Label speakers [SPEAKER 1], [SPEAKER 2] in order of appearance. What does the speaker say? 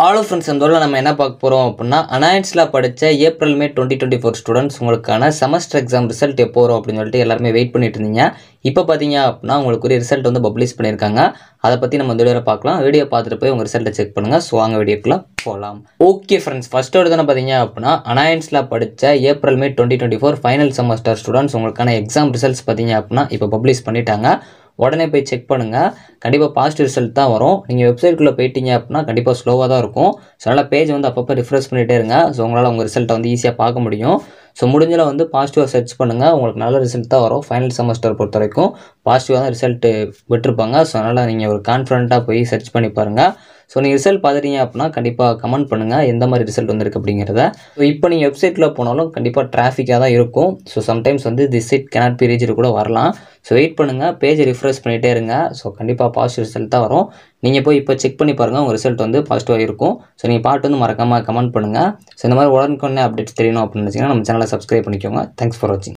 [SPEAKER 1] Hello friends, இந்த தடவை நம்ம என்ன பார்க்க போகிறோம் அப்படின்னா, அனாயின்ஸில் படித்த ஏப்ரல் மே 2024 ஸ்டூடெண்ட்ஸ் உங்களுக்கான செமஸ்டர் எக்ஸாம் ரிசல்ட் எப்போ வரும் அப்படின்னு சொல்லிட்டு எல்லாருமே வெயிட் பண்ணிட்டு இருந்தீங்க. இப்போ பார்த்தீங்க அப்படின்னா உங்களுக்கு ஒரு ரிசல்ட் வந்து பப்ளிஷ் பண்ணியிருக்காங்க. அதை பற்றி நம்ம இந்த வீடியோ பார்க்கலாம். வீடியோ பார்த்துட்டு போய் உங்கள் ரிசல்ட்டை செக் பண்ணுங்கள். ஸோ வாங்க வீடியோக்குள்ளே போகலாம். ஓகே ஃப்ரெண்ட்ஸ், ஃபஸ்ட்டு எடுத்து பார்த்தீங்க அப்படின்னா அனாயின்ஸில் படித்த April May 2024 final semester students உங்களுக்கான எக்ஸாம் ரிசல்ட்ஸ் பார்த்தீங்க அப்படின்னா இப்போ பப்ளிஷ் பண்ணிட்டாங்க. உடனே போய் செக் பண்ணுங்கள். கண்டிப்பாக பாசிட்டிவ் ரிசல்ட் தான் வரும். நீங்கள் வெப்சைட்குள்ளே போயிட்டீங்க அப்படின்னா கண்டிப்பாக ஸ்லோவாக தான் இருக்கும். ஸோ அதனால் பேஜ் வந்து அப்பப்போ ரிஃப்ரெஷ் பண்ணிகிட்டே இருங்க. ஸோ உங்களால் உங்கள் ரிசல்ட்டை வந்து ஈஸியாக பார்க்க முடியும். ஸோ முடிஞ்சளவு வந்து பாசிட்டிவாக சர்ச் பண்ணுங்கள். உங்களுக்கு நல்ல ரிசல்ட் தான் வரும். ஃபைனல் செமஸ்டர் பொறுத்த வரைக்கும் பாசிட்டிவாக தான் ரிசல்ட்டு விட்டுருப்பாங்க. ஸோ அதனால் நீங்கள் ஒரு கான்ஃபிடண்ட்டாக போய் சர்ச் பண்ணி பாருங்கள். ஸோ நீங்கள் ரிசல்ட் பார்த்துட்டீங்க அப்படின்னா கண்டிப்பாக கமெண்ட் பண்ணுங்கள் எந்த மாதிரி ரிசல்ட் வந்திருக்கு அப்படிங்கிறத. ஸோ இப்போ நீங்கள் வெப்சைட்டில் போனாலும் கண்டிப்பாக டிராஃபிக்காக தான் இருக்கும். ஸோ சம்டைம்ஸ் வந்து this side cannot be reached கூட வரலாம். ஸோ வெயிட் பண்ணுங்கள், பேஜை ரிஃப்ரெஷ் பண்ணிகிட்டே இருங்க. ஸோ கண்டிப்பாக பாசிட்டிவ் ரிசல்ட் தான் வரும். நீங்கள் போய் இப்போ செக் பண்ணி பாருங்கள், உங்கள் ரிசல்ட் வந்து பாசிட்டிவாக இருக்கும். ஸோ நீங்கள் பாட்டு வந்து மறக்காமல் கமெண்ட் பண்ணுங்கள். ஸோ இந்த மாதிரி உடனுக்குடனே அப்டேட்ஸ் தெரியணும் அப்படின்னு நினச்சிங்கன்னா நம்ம சேனலை சப்ஸ்கிரைப் பண்ணிக்கோங்க. தேங்க்ஸ் ஃபார் வாட்சிங்.